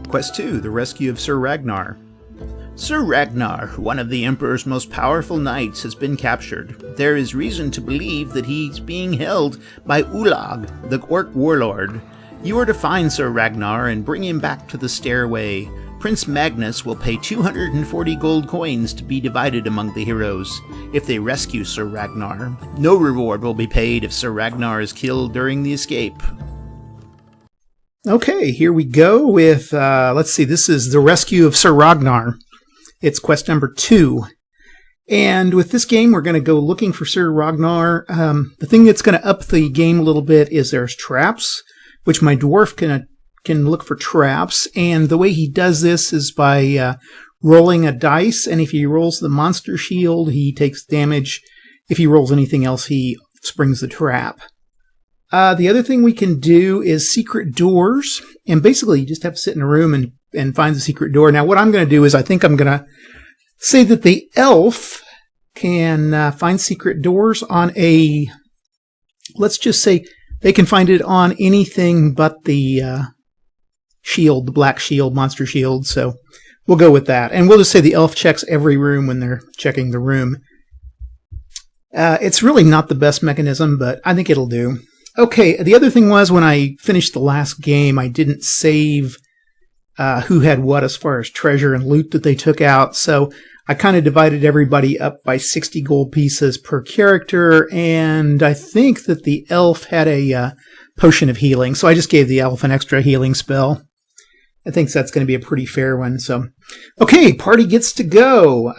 Quest 2, The Rescue of Sir Ragnar. Sir Ragnar, one of the Emperor's most powerful knights, has been captured. There is reason to believe that he's being held by Ulag, the orc warlord. You are to find Sir Ragnar and bring him back to the stairway. Prince Magnus will pay 240 gold coins to be divided among the heroes if they rescue Sir Ragnar. No reward will be paid if Sir Ragnar is killed during the escape. Okay, here we go with, let's see, this is The Rescue of Sir Ragnar. It's quest number 2. And with this game, we're going to go looking for Sir Ragnar. The thing that's going to up the game a little bit is there's traps, which my dwarf can look for traps. And the way he does this is by rolling a dice. And if he rolls the monster shield, he takes damage. If he rolls anything else, he springs the trap. The other thing we can do is secret doors. And basically, you just have to sit in a room and find the secret door. Now, what I'm going to do is I think I'm going to say that the elf can find secret doors on a... Let's just say they can find it on anything but the shield, the black shield, monster shield. So we'll go with that. And we'll just say the elf checks every room when they're checking the room. It's really not the best mechanism, but I think it'll do. Okay, the other thing was when I finished the last game, I didn't save who had what as far as treasure and loot that they took out. So I kind of divided everybody up by 60 gold pieces per character. And I think that the elf had a potion of healing. So I just gave the elf an extra healing spell. I think that's going to be a pretty fair one. So, okay, party gets to go.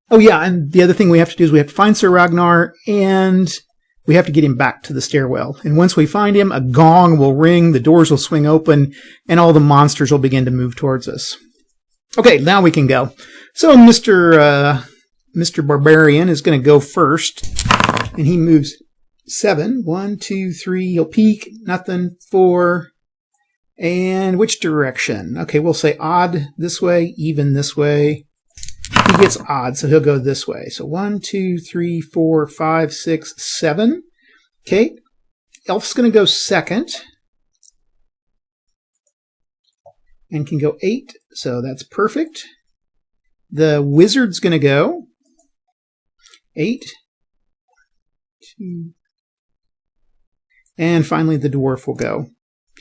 Oh yeah, and the other thing we have to do is we have to find Sir Ragnar and we have to get him back to the stairwell. And once we find him, a gong will ring, the doors will swing open, and all the monsters will begin to move towards us. Okay, now we can go. So Mr. Barbarian is going to go first, and he moves 7. 1, 2, 3, he'll peek, nothing, 4. And which direction? Okay, we'll say odd this way, even this way. He gets odd, so he'll go this way. So 1, 2, 3, 4, 5, 6, 7. Okay. Elf's going to go second. And can go 8, so that's perfect. The wizard's going to go 8, 2. And finally the dwarf will go.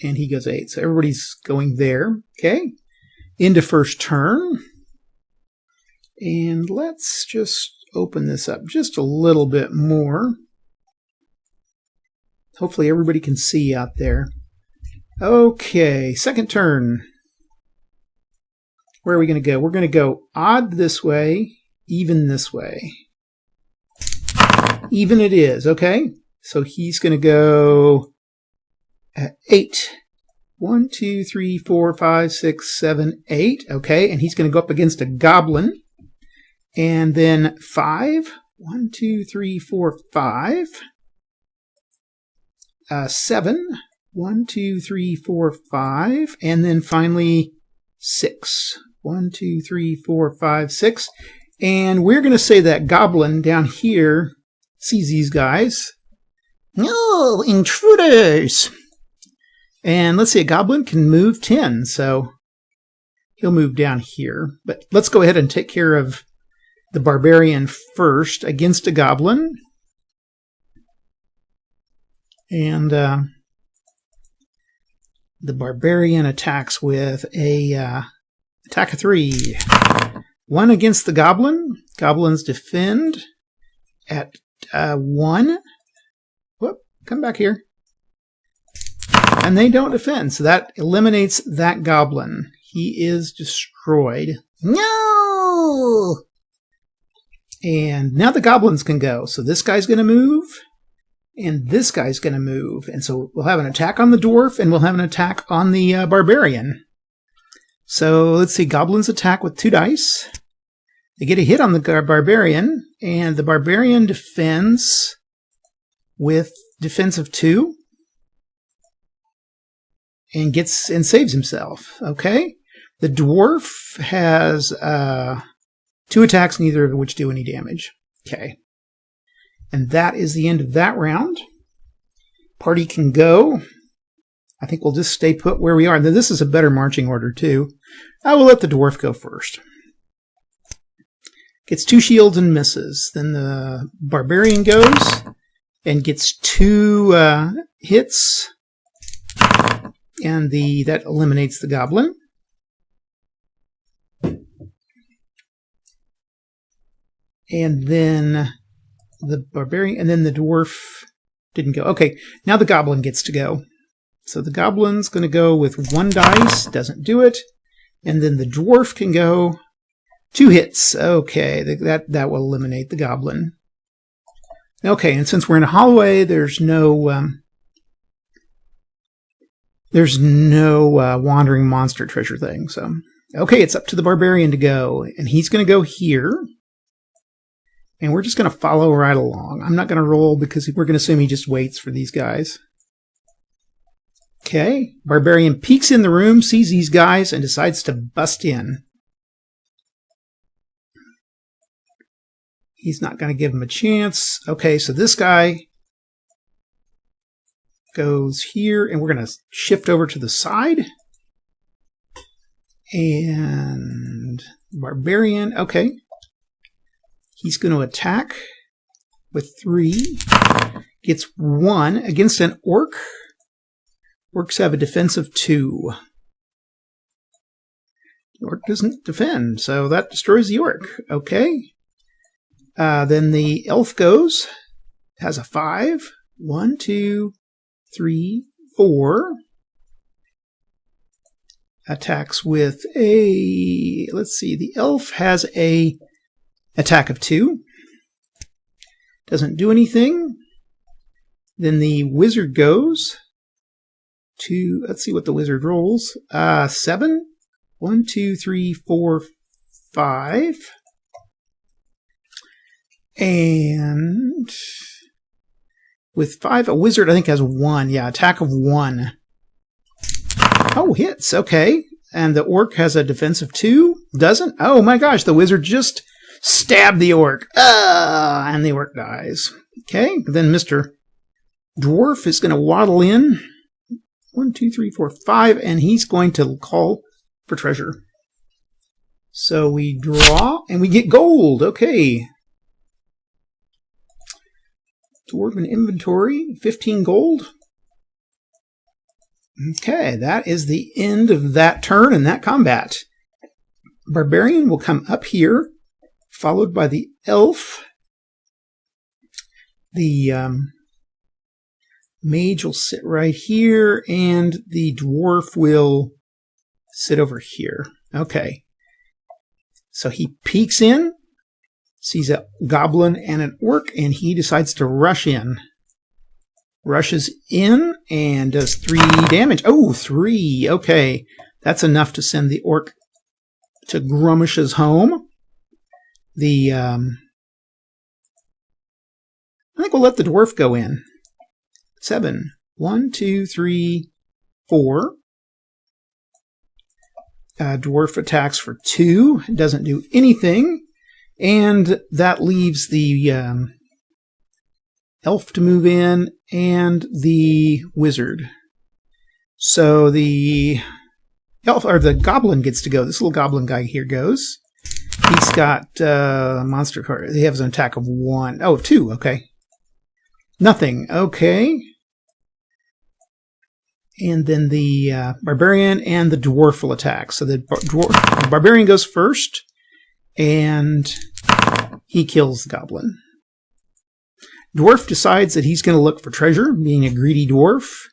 And he goes 8. So everybody's going there. Okay. Into first turn. And let's just open this up just a little bit more. Hopefully everybody can see out there. Okay, second turn. Where are we going to go? We're going to go odd this way, even this way. Even it is, okay? So he's going to go 8. 1, 2, 3, 4, 5, 6, 7, 8. Okay, and he's going to go up against a goblin. And then 5. 1, 2, 3, 4, 5. 7. 1, 2, 3, 4, 5. And then finally 6. 1, 2, 3, 4, 5, 6. And we're going to say that goblin down here sees these guys. No, intruders! And let's see, a goblin can move 10, so he'll move down here. But let's go ahead and take care of the barbarian first against a goblin. And the barbarian attacks with a attack of 3. 1 against the goblin. Goblins defend at 1. Whoop, come back here. And they don't defend, so that eliminates that goblin. He is destroyed. No! And now the goblins can go. So this guy's going to move, and this guy's going to move. And so we'll have an attack on the dwarf, and we'll have an attack on the barbarian. So let's see, goblins attack with 2 dice. They get a hit on the barbarian, and the barbarian defends with defense of 2. And saves himself. Okay? The dwarf has 2 attacks, neither of which do any damage. Okay. And that is the end of that round. Party can go. I think we'll just stay put where we are. Now, this is a better marching order, too. I will let the dwarf go first. Gets 2 shields and misses. Then the barbarian goes and gets 2 hits. And that eliminates the goblin. And then the barbarian, and then the dwarf didn't go. Okay, now the goblin gets to go. So the goblin's going to go with 1 dice, doesn't do it. And then the dwarf can go 2 hits. Okay, that will eliminate the goblin. Okay, and since we're in a hallway, there's no wandering monster treasure thing. So, okay, it's up to the barbarian to go, and he's going to go here. And we're just going to follow right along. I'm not going to roll because we're going to assume he just waits for these guys. Okay, barbarian peeks in the room, sees these guys, and decides to bust in. He's not going to give him a chance. Okay, so this guy goes here, and we're going to shift over to the side. And barbarian, okay. He's going to attack with 3. Gets 1 against an orc. Orcs have a defense of 2. The orc doesn't defend, so that destroys the orc. Okay. Then the elf goes. Has a 5. 1, 2, 3, 4. Attacks with a... Let's see. The elf has a attack of 2. Doesn't do anything. Then the wizard goes to... Let's see what the wizard rolls. 7. 1, 2, 3, 4, 5. And with 5, a wizard I think has 1. Yeah, attack of 1. Oh, hits. Okay. And the orc has a defense of 2. Doesn't? Oh my gosh, the wizard just stabbed the orc. And the orc dies. Okay. Then Mr. Dwarf is going to waddle in. 1, 2, 3, 4, 5. And he's going to call for treasure. So we draw and we get gold. Okay. Dwarven inventory, 15 gold. Okay, that is the end of that turn and that combat. Barbarian will come up here, followed by the elf. The mage will sit right here, and the dwarf will sit over here. Okay. So he peeks in, sees a goblin and an orc, and he decides to rush in. Rushes in and does 3 damage. Oh, 3. Okay. That's enough to send the orc to Grummish's home. I think we'll let the dwarf go in. 7. 1, 2, 3, 4. Dwarf attacks for 2. Doesn't do anything. And that leaves the elf to move in and the wizard. So the elf or the goblin gets to go. This little goblin guy here goes. He's got monster card. He has an attack of 1. Oh, 2. Okay. Nothing. Okay. And then the barbarian and the dwarf will attack. So the barbarian goes first, and he kills the goblin. Dwarf decides that he's going to look for treasure, being a greedy dwarf.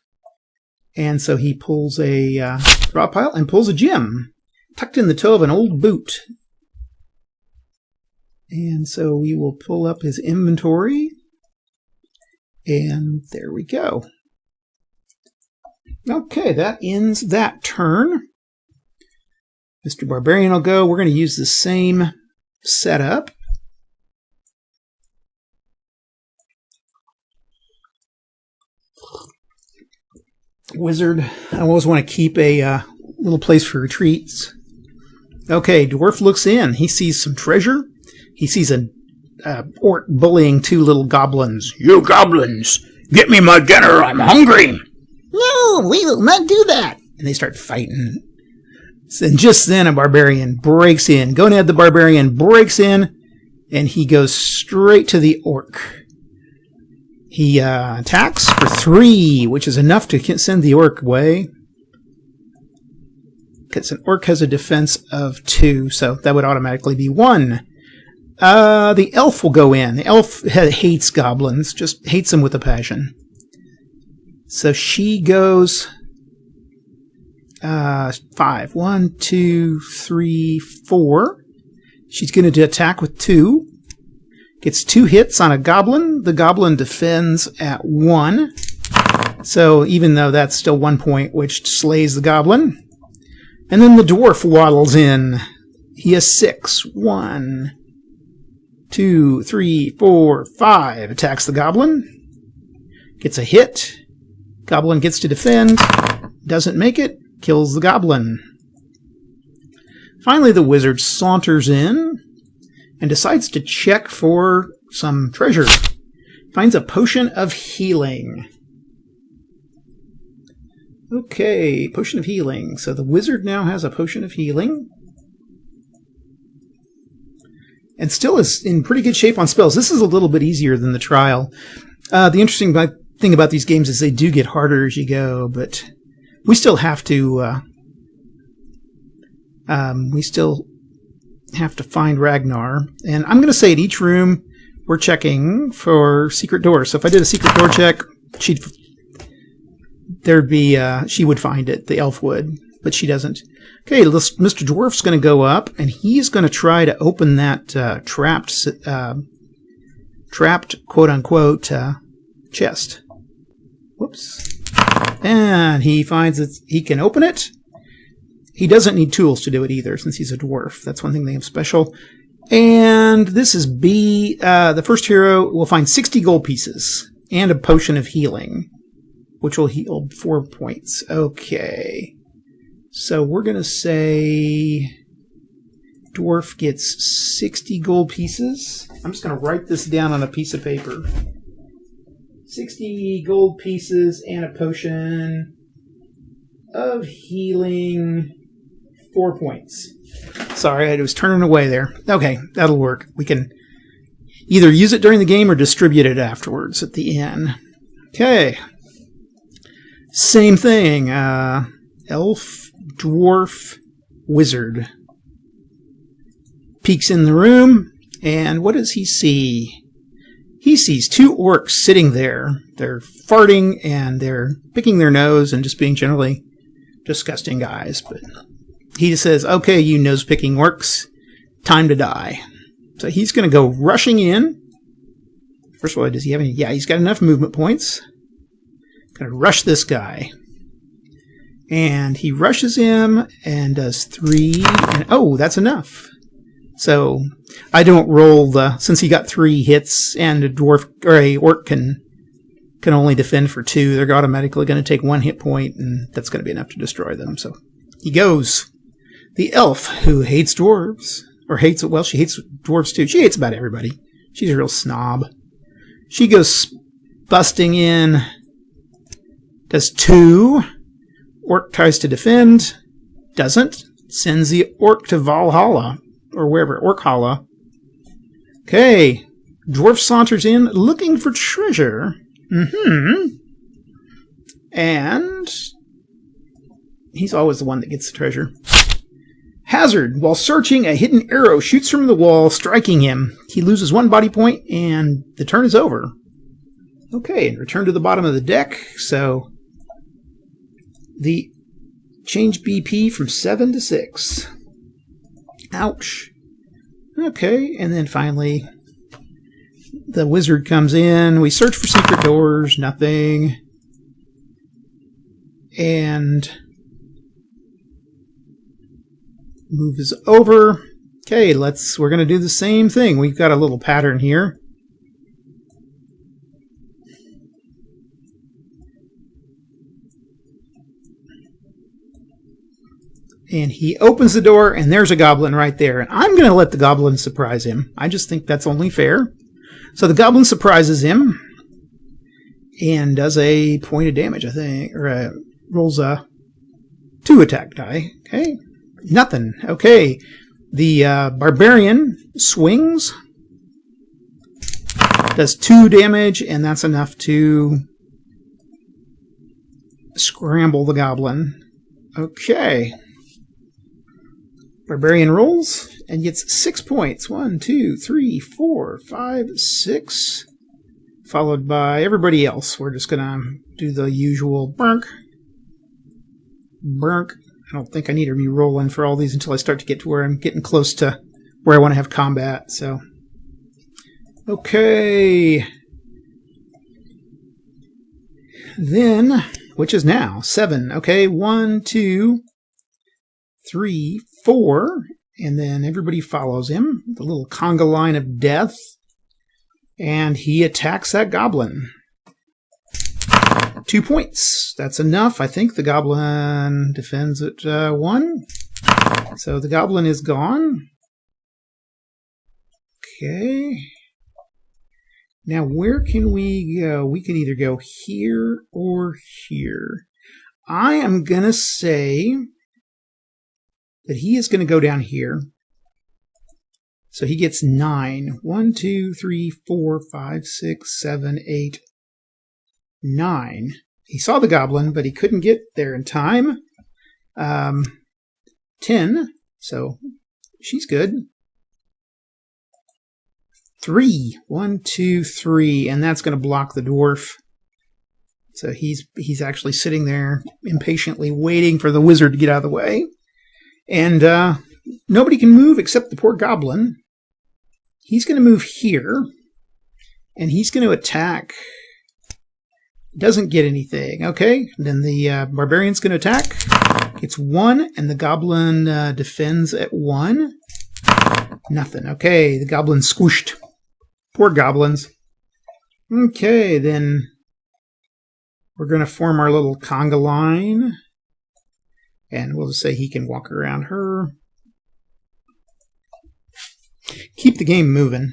And so he pulls a draw pile and pulls a gem, tucked in the toe of an old boot. And so we will pull up his inventory. And there we go. Okay, that ends that turn. Mr. Barbarian will go. We're going to use the same setup. Wizard, I always want to keep a little place for retreats. Okay, dwarf looks in. He sees some treasure. He sees an orc bullying 2 little goblins. You goblins, get me my dinner, I'm hungry. No, we will not do that. And they start fighting. And just then a barbarian breaks in. Gonad the barbarian breaks in, and he goes straight to the orc. He attacks for 3, which is enough to send the orc away. Because an orc has a defense of 2, so that would automatically be 1. The elf will go in. The elf hates goblins, just hates them with a passion. So she goes 5. 1, 2, 3, 4. She's going to attack with 2. Gets 2 hits on a goblin. The goblin defends at 1. So even though that's still 1 point, which slays the goblin. And then the dwarf waddles in. He has 6. 1, 2, 3, 4, 5. Attacks the goblin. Gets a hit. Goblin gets to defend. Doesn't make it. Kills the goblin. Finally, the wizard saunters in and decides to check for some treasure. Finds a potion of healing. Okay, potion of healing. So the wizard now has a potion of healing. And still is in pretty good shape on spells. This is a little bit easier than the trial. The interesting thing about these games is they do get harder as you go, but we still have to find Ragnar. And I'm going to say at each room we're checking for secret doors. So if I did a secret door check, she would find it. The elf would, but she doesn't. Okay, Mr. Dwarf's going to go up, and he's going to try to open that trapped quote-unquote chest. Whoops. And he finds that he can open it. He doesn't need tools to do it either, since he's a dwarf. That's one thing they have special. And this is B. The first hero will find 60 gold pieces and a potion of healing, which will heal 4 points. Okay. So we're going to say dwarf gets 60 gold pieces. I'm just going to write this down on a piece of paper. 60 gold pieces and a potion of healing, 4 points. Sorry, I was turning away there. Okay, that'll work. We can either use it during the game or distribute it afterwards at the end. Okay. Same thing. Elf, dwarf, wizard. Peeks in the room, and what does he see? He sees 2 orcs sitting there. They're farting, and they're picking their nose and just being generally disgusting guys. But he just says, okay, you nose-picking orcs, time to die. So he's going to go rushing in. First of all, does he have any? Yeah, he's got enough movement points. Going to rush this guy. And he rushes him and does 3. And oh, that's enough. So I don't roll since he got 3 hits and a dwarf or a orc can only defend for 2, they're automatically going to take 1 hit point, and that's going to be enough to destroy them. So he goes. The elf, who hates dwarves, or she hates dwarves too. She hates about everybody. She's a real snob. She goes busting in, does 2. Orc tries to defend, doesn't, sends the orc to Valhalla, or wherever, Orkhala. Okay, dwarf saunters in, looking for treasure. And he's always the one that gets the treasure. Hazard, while searching, a hidden arrow shoots from the wall, striking him. He loses 1 body point, and the turn is over. Okay, and return to the bottom of the deck. So the change BP from 7 to 6. Ouch. Okay, and then finally the wizard comes in. We search for secret doors, nothing. And move is over. Okay, we're going to do the same thing. We've got a little pattern here. And he opens the door, and there's a goblin right there. And I'm going to let the goblin surprise him. I just think that's only fair. So the goblin surprises him. and does a point of damage, I think, or rolls a 2 attack die. Okay, nothing. Okay, the barbarian swings, does 2 damage, and that's enough to scramble the goblin. Okay. Barbarian rolls and gets 6 points. 1, 2, 3, 4, 5, 6. Followed by everybody else. We're just going to do the usual burk. Burk. I don't think I need to be rolling for all these until I start to get to where I'm getting close to where I want to have combat. So, okay. Then, which is now 7. Okay, 1, 2, 3, 4, and then everybody follows him. The little conga line of death. And he attacks that goblin. 2 points. That's enough. I think the goblin defends at 1. So the goblin is gone. Okay. Now where can we go? We can either go here or here. I am going to say that he is going to go down here. So he gets 9. 1, 2, 3, 4, 5, 6, 7, 8, 9. He saw the goblin, but he couldn't get there in time. 10. So she's good. 3. 1, 2, 3. And that's going to block the dwarf. So he's actually sitting there impatiently waiting for the wizard to get out of the way. And nobody can move except the poor goblin. He's going to move here. And he's going to attack. Doesn't get anything. Okay. Then the barbarian's going to attack. Gets 1. And the goblin defends at 1. Nothing. Okay. The goblin's squished. Poor goblins. Okay. Then we're going to form our little conga line. And we'll just say he can walk around her. Keep the game moving.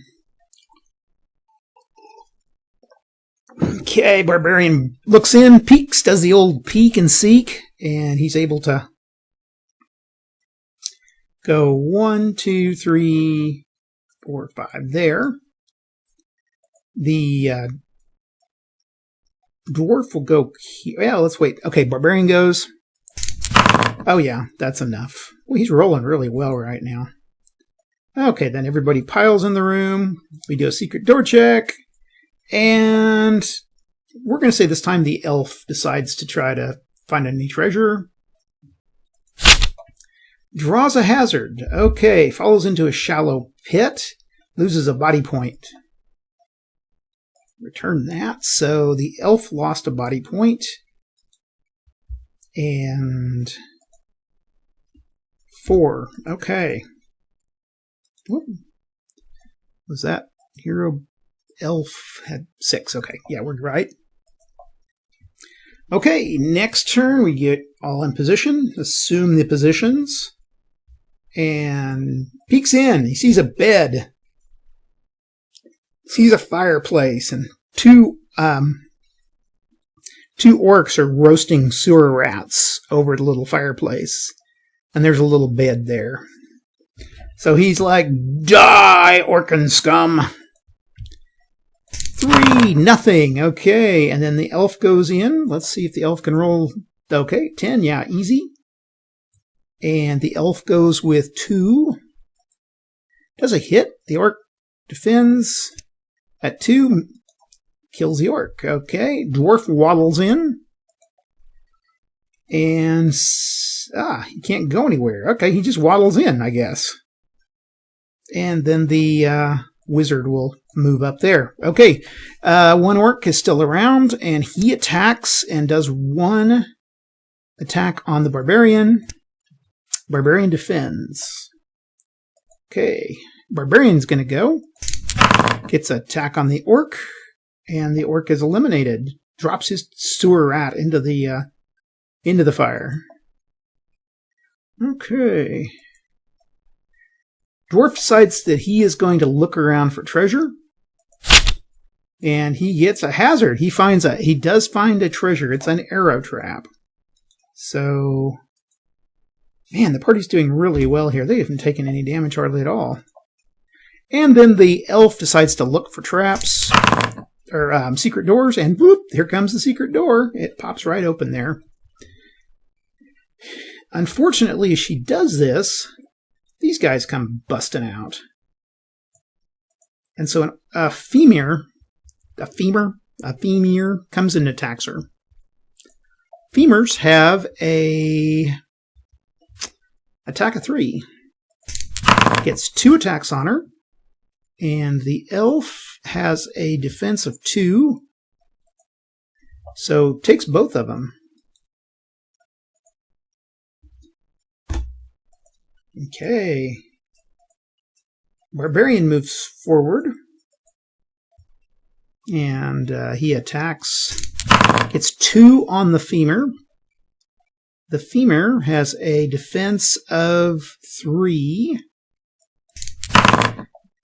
Okay, barbarian looks in, peeks, does the old peek and seek, and he's able to go 1, 2, 3, 4, 5 there. The dwarf will go here. Yeah, let's wait. Okay, barbarian goes. Oh yeah, that's enough. Well, he's rolling really well right now. Okay, then everybody piles in the room. We do a secret door check. And we're going to say this time the elf decides to try to find any treasure. Draws a hazard. Okay, falls into a shallow pit. Loses a body point. Return that. So the elf lost a body point. And 4. Okay. What was that? Hero elf had 6. Okay, yeah, we're right. Okay, next turn we get all in position. Assume the positions. And peeks in. He sees a bed. Sees a fireplace. And two orcs are roasting sewer rats over the little fireplace. And there's a little bed there. So he's like, die, Orcan scum. 3, nothing. Okay, and then the elf goes in. Let's see if the elf can roll. Okay, 10, yeah, easy. And the elf goes with 2. Does a hit. The orc defends at 2. Kills the orc. Okay, dwarf waddles in. And, he can't go anywhere. Okay, he just waddles in, I guess. And then the wizard will move up there. Okay, one orc is still around, and he attacks and does 1 attack on the barbarian. Barbarian defends. Okay, barbarian's going to go. Gets an attack on the orc, and the orc is eliminated. Drops his sewer rat into the fire. Okay. Dwarf decides that he is going to look around for treasure. And he gets a hazard. He does find a treasure. It's an arrow trap. So, man, the party's doing really well here. They haven't taken any damage hardly at all. And then the elf decides to look for traps, or secret doors, and boop, here comes the secret door. It pops right open there. Unfortunately, as she does this, these guys come busting out. And so a femur comes and attacks her. Femurs have a attack of 3. Gets 2 attacks on her. And the elf has a defense of 2. So takes both of them. Okay. Barbarian moves forward. And he attacks. Gets 2 on the femur. The femur has a defense of 3.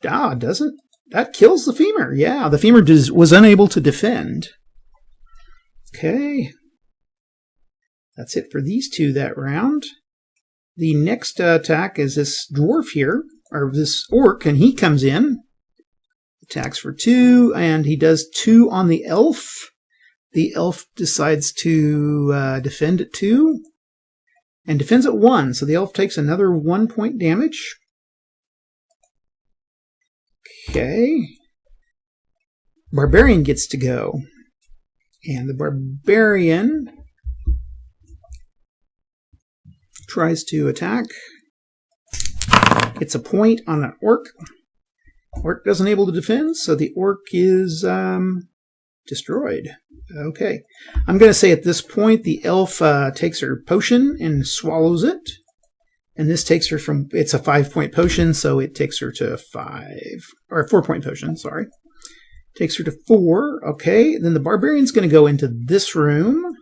Doesn't. That kills the femur. Yeah, the femur was unable to defend. Okay. That's it for these 2 that round. The next attack is this dwarf here, or this orc, and he comes in. Attacks for 2, and he does 2 on the elf. The elf decides to defend at 2, and defends at 1, so the elf takes another 1 point damage. Okay. Barbarian gets to go. And the barbarian tries to attack. Gets a point on an orc. Orc doesn't able to defend, so the orc is destroyed. Okay. I'm going to say at this point the elf takes her potion and swallows it. And this takes her from, it's a 5-point potion, so it takes her to 5, or a 4-point potion, sorry. Takes her to 4, okay. Then the barbarian's going to go into this room,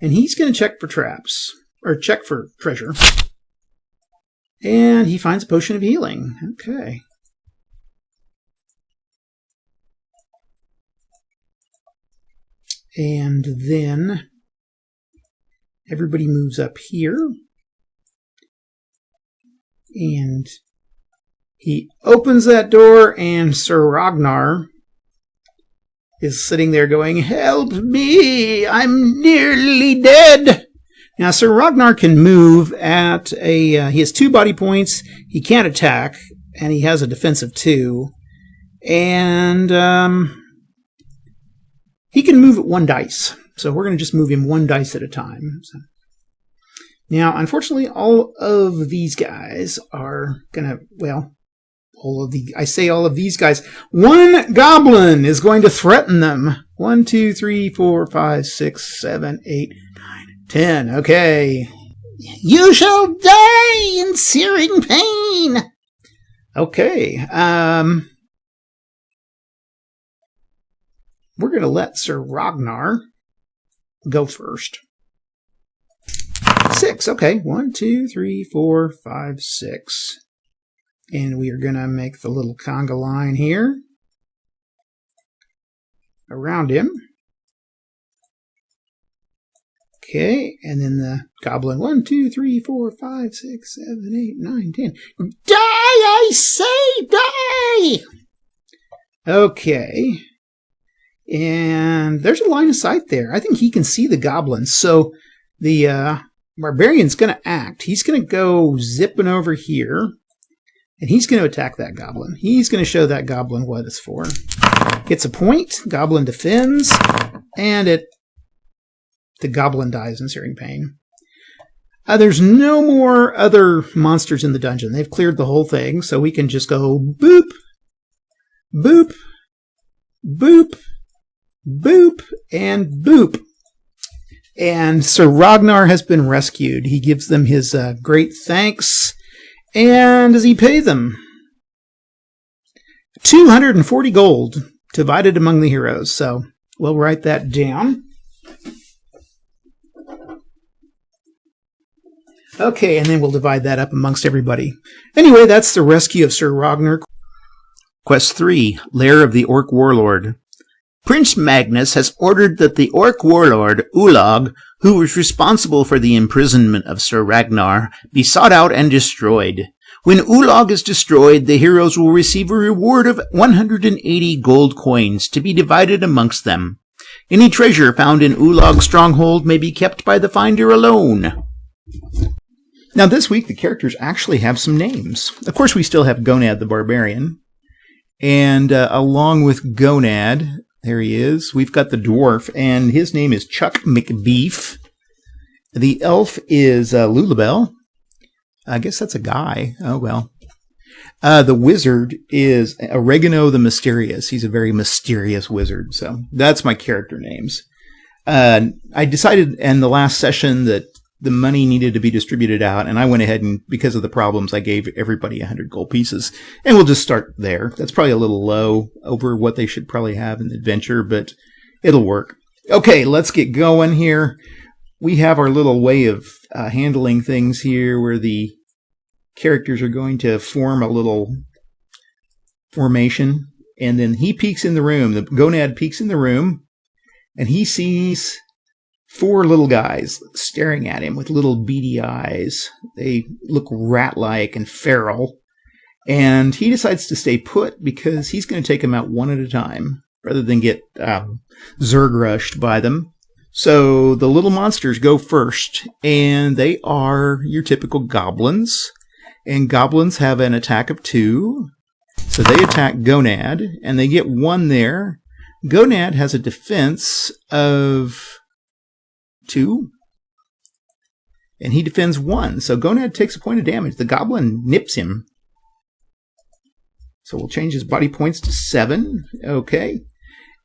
and he's going to check for traps, or check for treasure. And he finds a potion of healing, okay. And then everybody moves up here. And he opens that door, and Sir Ragnar is sitting there going, "Help me! I'm nearly dead!" Now, Sir Ragnar can move at he has 2 body points, he can't attack, and he has a defense of 2. And he can move at 1 dice. So we're going to just move him 1 dice at a time. So. Now, unfortunately, all of these guys are going to, well, I say all of these guys. 1 goblin is going to threaten them. 1, 2, 3, 4, 5, 6, 7, 8, 9, 10. Okay. You shall die in searing pain. Okay. We're going to let Sir Ragnar go first. 6. Okay. 1, 2, 3, 4, 5, 6. And we are going to make the little conga line here around him. Okay. And then the goblin. 1, 2, 3, 4, 5, 6, 7, 8, 9, 10. Die, I say, die! Okay. And there's a line of sight there. I think he can see the goblins. So the barbarian's going to act. He's going to go zipping over here. And he's going to attack that goblin. He's going to show that goblin what it's for. Gets a point. Goblin defends. And the goblin dies in searing pain. There's no more other monsters in the dungeon. They've cleared the whole thing. So we can just go boop, boop, boop, boop, and boop. And Sir Ragnar has been rescued. He gives them his great thanks. And does he pay them? 240 gold divided among the heroes. So we'll write that down. Okay, and then we'll divide that up amongst everybody. Anyway, that's the rescue of Sir Ragnar. Quest 3, Lair of the Orc Warlord. Prince Magnus has ordered that the orc warlord, Ulag, who was responsible for the imprisonment of Sir Ragnar, be sought out and destroyed. When Ulag is destroyed, the heroes will receive a reward of 180 gold coins to be divided amongst them. Any treasure found in Ulag's stronghold may be kept by the finder alone. Now this week, the characters actually have some names. Of course, we still have Gonad the Barbarian. And along with Gonad, there he is, we've got the dwarf, and his name is Chuck McBeef. The elf is Lulabelle. I guess that's a guy. Oh, well. The wizard is Oregano the Mysterious. He's a very mysterious wizard. So that's my character names. I decided in the last session that the money needed to be distributed out, and I went ahead and, because of the problems, I gave everybody 100 gold pieces. And we'll just start there. That's probably a little low over what they should probably have in the adventure, but it'll work. Okay, let's get going here. We have our little way of handling things here where the characters are going to form a little formation, and then he peeks in the room. The Gonad peeks in the room, and he sees 4 little guys staring at him with little beady eyes. They look rat-like and feral, and he decides to stay put because he's going to take them out one at a time rather than get Zerg-rushed by them. So the little monsters go first, and they are your typical goblins. And goblins have an attack of 2. So they attack Gonad, and they get 1 there. Gonad has a defense of 2. And he defends 1. So Gonad takes a point of damage. The goblin nips him. So we'll change his body points to 7. Okay.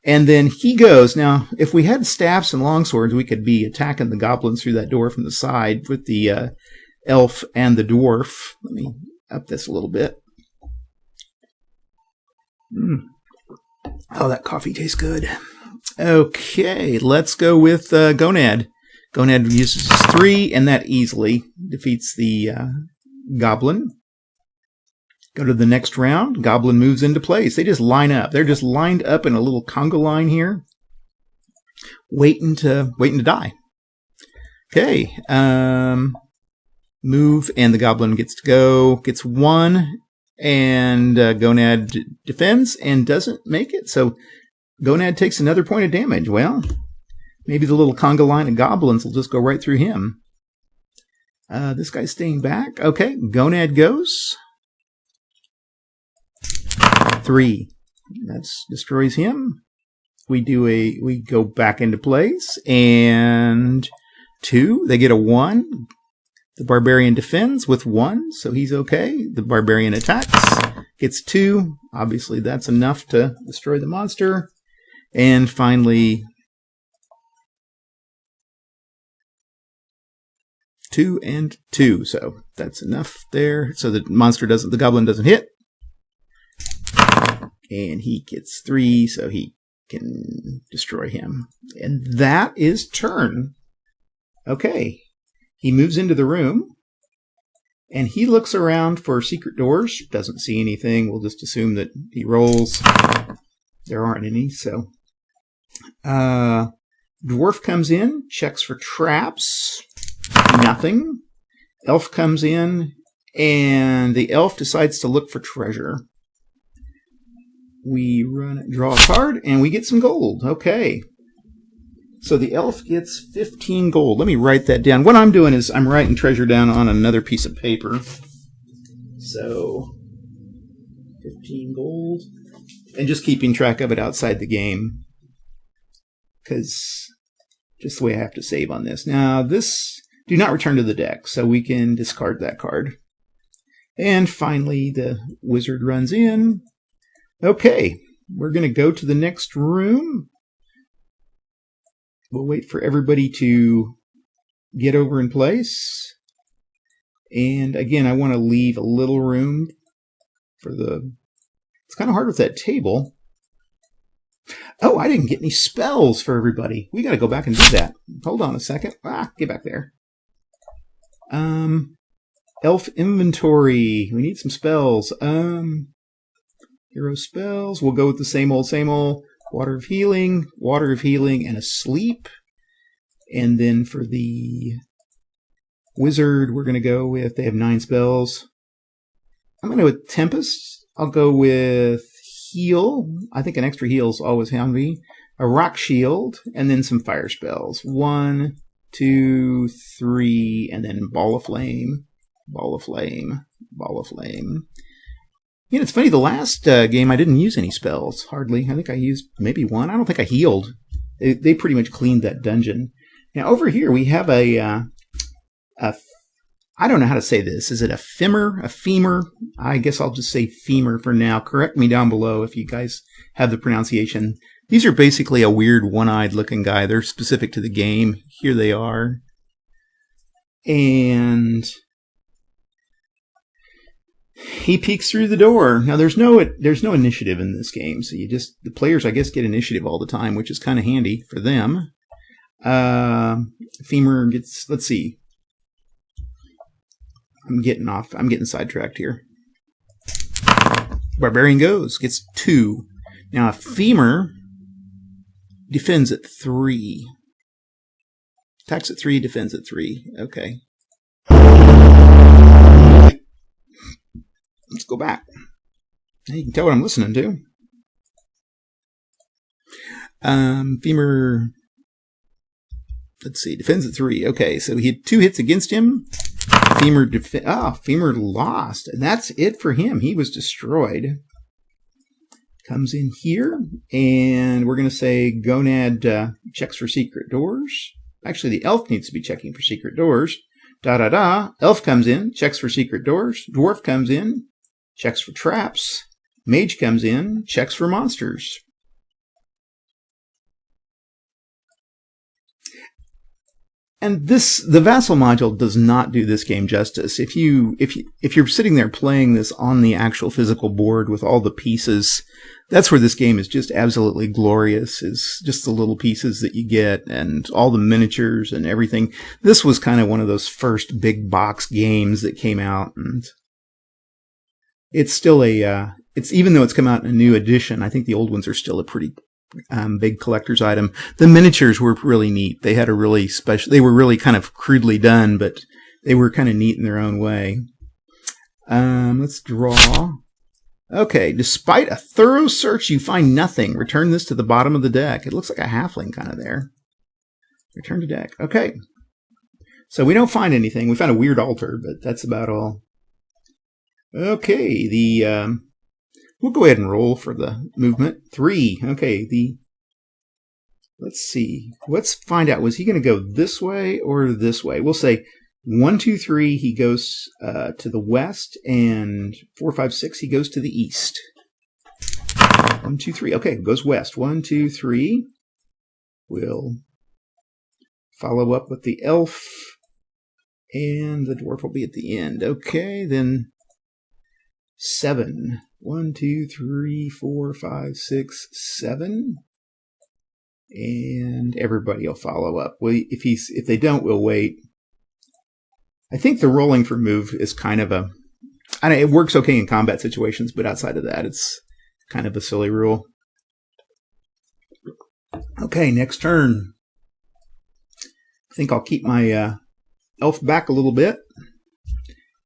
And then he goes. Now, if we had staffs and longswords, we could be attacking the goblins through that door from the side with the elf and the dwarf. Let me up this a little bit. Oh, that coffee tastes good. Okay, let's go with Gonad. Gonad uses 3, and that easily defeats the goblin. Go to the next round. Goblin moves into place. They just line up. They're just lined up in a little conga line here, waiting to die. Okay. Move, and the goblin gets to go. Gets 1, and Gonad defends and doesn't make it. So Gonad takes another point of damage. Well, maybe the little conga line of goblins will just go right through him. This guy's staying back. Okay, Gonad goes. 3. That destroys him. We go back into place, and 2. They get a 1. The barbarian defends with 1, so he's okay. The barbarian attacks, gets 2. Obviously, that's enough to destroy the monster. And finally, 2 and 2. So that's enough there. So the goblin doesn't hit. And he gets 3, so he can destroy him. And that is turn. Okay. He moves into the room, and he looks around for secret doors. Doesn't see anything. We'll just assume that he rolls. There aren't any, so. Dwarf comes in, checks for traps. Nothing. Elf comes in, and the elf decides to look for treasure. We draw a card, and we get some gold. Okay. So the elf gets 15 gold. Let me write that down. What I'm doing is I'm writing treasure down on another piece of paper. So 15 gold. And just keeping track of it outside the game. Because just the way I have to save on this. Now this, do not return to the deck. So we can discard that card. And finally the wizard runs in. Okay, we're going to go to the next room. We'll wait for everybody to get over in place. And again, I want to leave a little room for the... It's kind of hard with that table. Oh, I didn't get any spells for everybody. We got to go back and do that. Hold on a second. Get back there. Elf inventory. We need some spells. Hero spells. We'll go with the same old, same old. Water of Healing, and a Sleep. And then for the Wizard, we're going to go with, they have 9 spells. I'm going to go with Tempest. I'll go with Heal. I think an extra heal is always handy. A Rock Shield, and then some fire spells. 1, 2, 3, and then Ball of Flame. Ball of Flame. Ball of Flame. You know, it's funny, the last game I didn't use any spells, hardly. I think I used maybe 1. I don't think I healed. They pretty much cleaned that dungeon. Now, over here we have a I don't know how to say this. Is it a femur? A femur? I guess I'll just say femur for now. Correct me down below if you guys have the pronunciation. These are basically a weird one-eyed looking guy. They're specific to the game. Here they are. And he peeks through the door. Now there's no initiative in this game, so the players I guess get initiative all the time, which is kind of handy for them. Femur gets, let's see. I'm getting sidetracked here. Barbarian gets 2. Now a femur defends at 3. Attacks at 3, defends at 3. Okay. Let's go back. Now you can tell what I'm listening to. Femur, let's see, defends at 3. Okay, so he had 2 hits against him. Femur lost, and that's it for him. He was destroyed. Comes in here, and we're going to say Gonad checks for secret doors. Actually, the elf needs to be checking for secret doors. Elf comes in, checks for secret doors. Dwarf comes in, checks for traps. Mage comes in, checks for monsters. And the Vassal module does not do this game justice. If you're sitting there playing this on the actual physical board with all the pieces, that's where this game is just absolutely glorious, is just the little pieces that you get and all the miniatures and everything. This was kind of one of those first big box games that came out, and it's still even though it's come out in a new edition, I think the old ones are still a pretty big collector's item. The miniatures were really neat. They had a really special, they were really kind of crudely done, but they were kind of neat in their own way. Let's draw. Okay, despite a thorough search, you find nothing. Return this to the bottom of the deck. It looks like a halfling kind of there. Return to deck. Okay. So we don't find anything. We found a weird altar, but that's about all. Okay, we'll go ahead and roll for the movement. 3. Okay, let's see. Let's find out, was he going to go this way or this way? We'll say 1, 2, 3, he goes to the west, and 4, 5, 6, he goes to the east. 1, 2, 3. Okay, goes west. 1, 2, 3. We'll follow up with the elf, and the dwarf will be at the end. Okay, then 7. 1, 2, 3, 4, 5, 6, 7. And everybody will follow up. Well, if they don't, we'll wait. I think the rolling for move is kind of it works okay in combat situations, but outside of that, it's kind of a silly rule. Okay, next turn. I think I'll keep my elf back a little bit.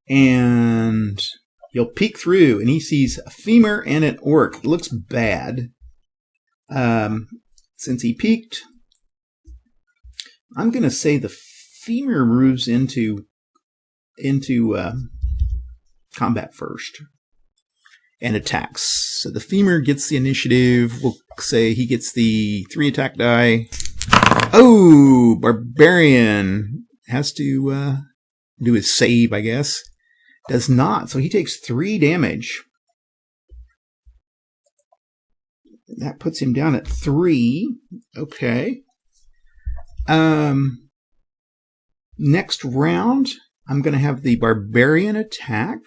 And he'll peek through, and he sees a femur and an orc. It looks bad. Since he peeked, I'm going to say the femur moves into combat first and attacks. So the femur gets the initiative. We'll say he gets the 3 attack die. Oh, barbarian has to do his save, I guess. Does not, so he takes 3 damage. That puts him down at 3. Okay. Next round, I'm going to have the barbarian attack.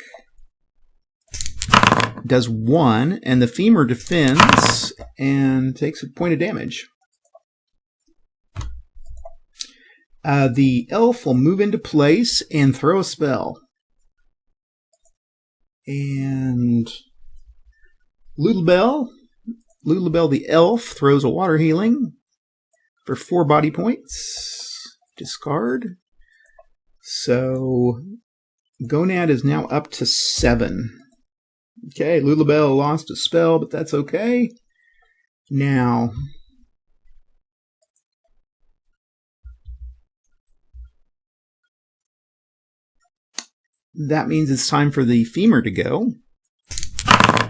Does 1, and the femur defends and takes a point of damage. The elf will move into place and throw a spell. And Little Bell Lulabelle the elf throws a water healing for 4 body points. Discard. So Gonad is now up to 7. Okay, Lulabelle lost a spell, but that's okay. Now, that means it's time for the femur to go.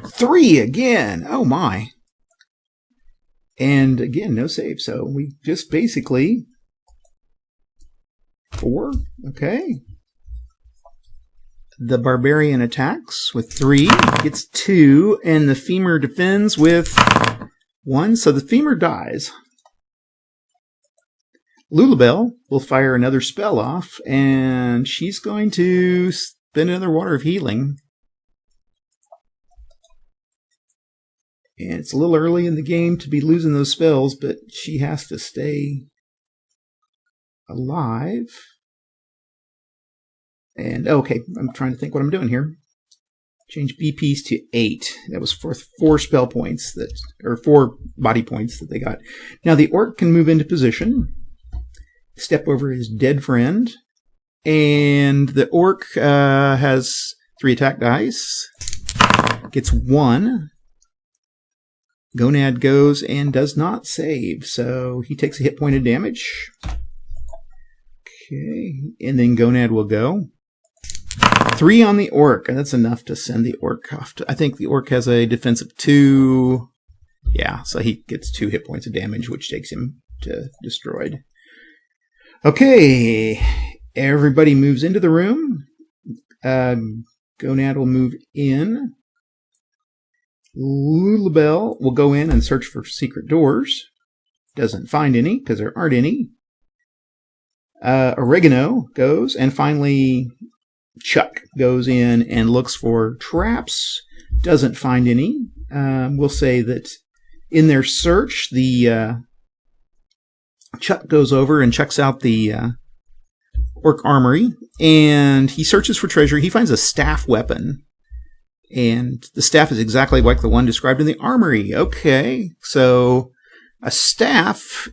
3 again. Oh my. And again, no save. So we just basically 4. Okay. The barbarian attacks with 3, gets 2, and the femur defends with 1. So the femur dies. Lulabelle will fire another spell off, and she's going to spend another water of healing. And it's a little early in the game to be losing those spells, but she has to stay alive. And, okay, I'm trying to think what I'm doing here. Change BPs to 8. That was for 4 spell points, or 4 body points that they got. Now the orc can move into position, step over his dead friend, and the orc has 3 attack dice, gets 1. Gonad goes and does not save, so he takes a hit point of damage. Okay, and then Gonad will go. 3 on the orc, and that's enough to send the orc off. I think the orc has a defense of 2. Yeah, so he gets 2 hit points of damage, which takes him to destroyed. Okay, everybody moves into the room. Gonad will move in. Lulabelle will go in and search for secret doors. Doesn't find any, because there aren't any. Oregano goes, and finally Chuck goes in and looks for traps. Doesn't find any. We'll say that in their search, the Chuck goes over and checks out the orc armory, and he searches for treasure. He finds a staff weapon, and the staff is exactly like the one described in the armory. Okay, so a staff.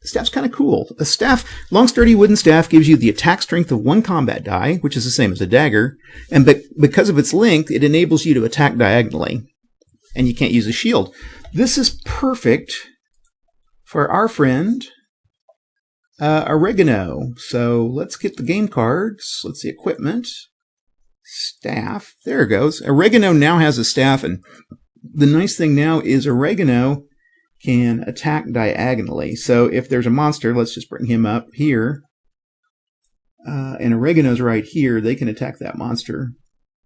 The staff's kind of cool. A staff, long sturdy wooden staff, gives you the attack strength of 1 combat die, which is the same as a dagger, and because of its length, it enables you to attack diagonally, and you can't use a shield. This is perfect for our friend Oregano. So let's get the game cards. Let's see, equipment, staff. There it goes. Oregano now has a staff, and the nice thing now is Oregano can attack diagonally. So if there's a monster, let's just bring him up here. And Oregano's right here. They can attack that monster.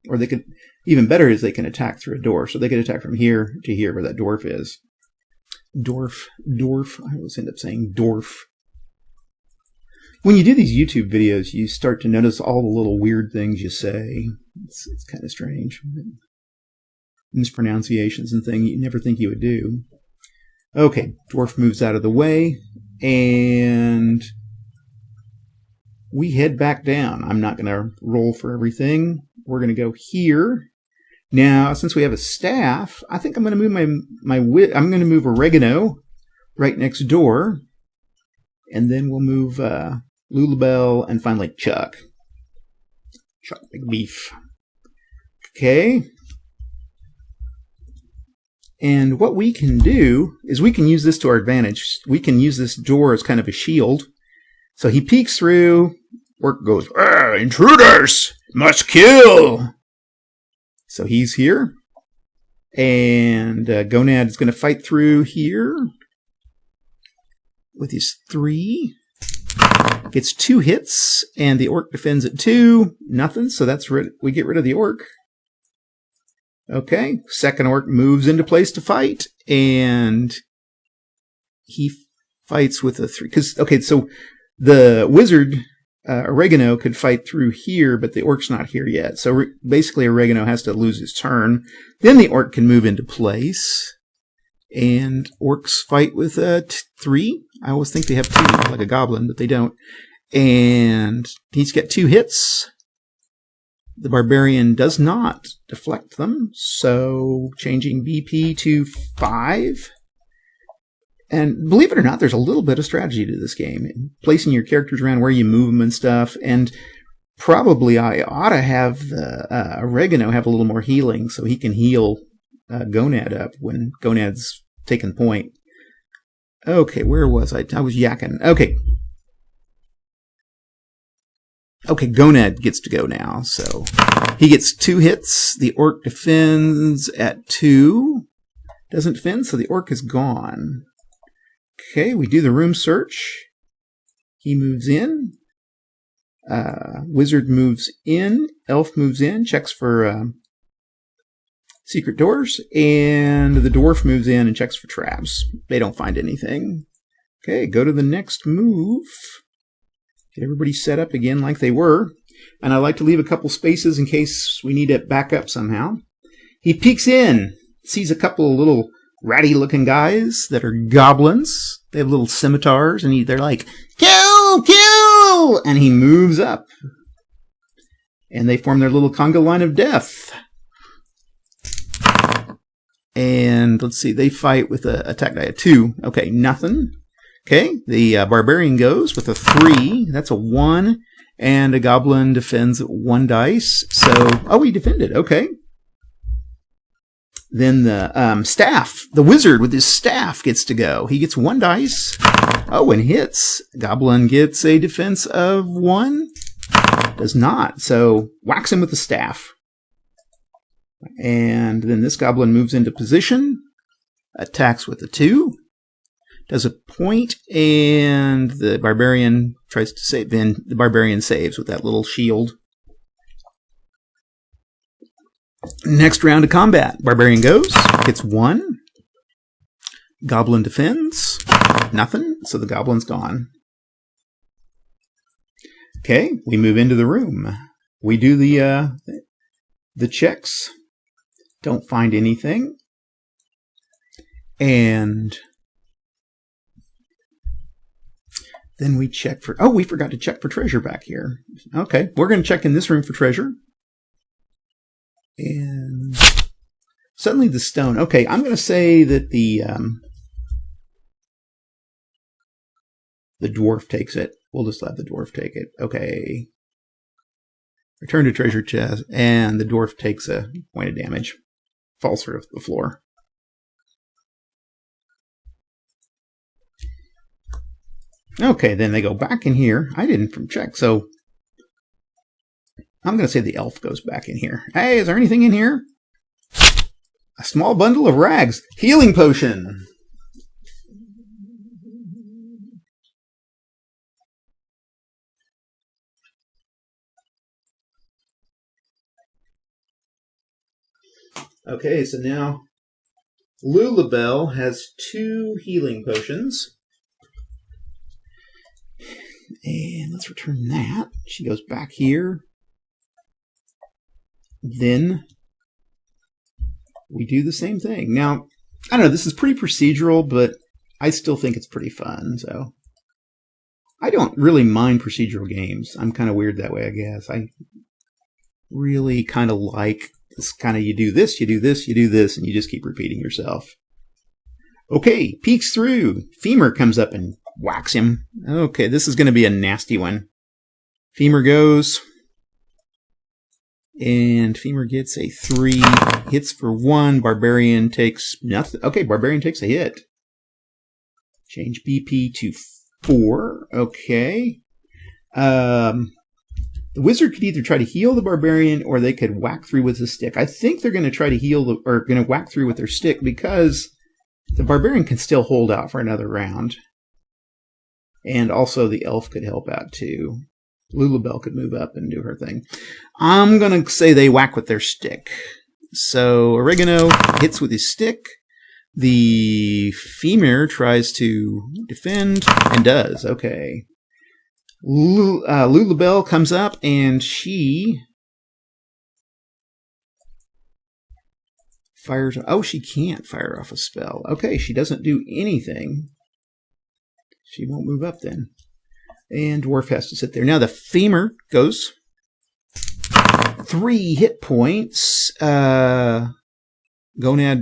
Or they could, even better is they can attack through a door. So they could attack from here to here where that dwarf is. Dwarf. I always end up saying dwarf. When you do these YouTube videos, you start to notice all the little weird things you say. It's kind of strange. Mispronunciations and things you never think you would do. Okay, dwarf moves out of the way, and we head back down. I'm not going to roll for everything. We're going to go here. Now, since we have a staff, I think I'm going to move I'm going to move Oregano right next door, and then we'll move Lulabelle and finally Chuck. Chuck McBeef. Okay. And what we can do is we can use this to our advantage. We can use this door as kind of a shield. So he peeks through. Orc goes, intruders! Must kill! So he's here. And Gonad is going to fight through here with his 3. Gets 2 hits, and the orc defends at 2. Nothing, so that's we get rid of the orc. Okay, second orc moves into place to fight, and he fights with a 3. Okay, so the wizard, Oregano, could fight through here, but the orc's not here yet. So basically, Oregano has to lose his turn. Then the orc can move into place, and orcs fight with a 3. I always think they have 2, like a goblin, but they don't. And he's got 2 hits. The barbarian does not deflect them, so changing BP to 5. And believe it or not, there's a little bit of strategy to this game. Placing your characters around where you move them and stuff. And probably I ought to have Oregano have a little more healing so he can heal Gonad up when Gonad's taken point. Okay, where was I? I was yakking. Okay. Okay, Gonad gets to go now, so he gets 2 hits. The orc defends at 2. Doesn't defend, so the orc is gone. Okay, we do the room search. He moves in. Wizard moves in. Elf moves in, checks for secret doors. And the dwarf moves in and checks for traps. They don't find anything. Okay, go to the next move. Get everybody set up again like they were. And I like to leave a couple spaces in case we need it back up somehow. He peeks in, sees a couple of little ratty-looking guys that are goblins. They have little scimitars, and they're like, kill, kill! And he moves up. And they form their little conga line of death. And let's see, they fight with an attack die of 2. Okay, nothing. Okay, the barbarian goes with a 3. That's a 1. And a goblin defends 1 dice. So, oh, he defended. Okay. Then the staff, the wizard with his staff gets to go. He gets 1 dice. Oh, and hits. Goblin gets a defense of 1. Does not. So, whacks him with the staff. And then this goblin moves into position. Attacks with a 2. Does a point, and the barbarian tries to save. Then the barbarian saves with that little shield. Next round of combat. Barbarian goes, gets 1. Goblin defends. Nothing, so the goblin's gone. Okay, we move into the room. We do the checks. Don't find anything. And then we check for... Oh, we forgot to check for treasure back here. Okay, we're going to check in this room for treasure. And suddenly the stone. Okay, I'm going to say that the dwarf takes it. We'll just let the dwarf take it. Okay. Return to treasure chest, and the dwarf takes a point of damage. Falls through the floor. Okay, then they go back in here. I didn't check, so I'm going to say the elf goes back in here. Hey, is there anything in here? A small bundle of rags. Healing potion. Okay, so now Lulabelle has 2 healing potions. And let's return that. She goes back here. Then we do the same thing. Now, I don't know, this is pretty procedural, but I still think it's pretty fun. So I don't really mind procedural games. I'm kind of weird that way, I guess. I really kind of like this kind of, you do this, you do this, you do this, and you just keep repeating yourself. Okay, peeks through. Femur comes up and whacks him. Okay, this is going to be a nasty one. Femur goes. And Femur gets a 3. Hits for 1. Barbarian takes nothing. Okay, Barbarian takes a hit. Change BP to 4. Okay. The wizard could either try to heal the barbarian or they could whack through with a stick. I think they're going to try to heal or going to whack through with their stick because the barbarian can still hold out for another round. And also the elf could help out too. Lulabelle could move up and do her thing. I'm going to say they whack with their stick. So Oregano hits with his stick. The Femur tries to defend and does. Okay. Lulabelle comes up and she fires. Oh, she can't fire off a spell. Okay, she doesn't do anything. She won't move up then. And Dwarf has to sit there. Now the Femur goes. 3 hit points. Gonad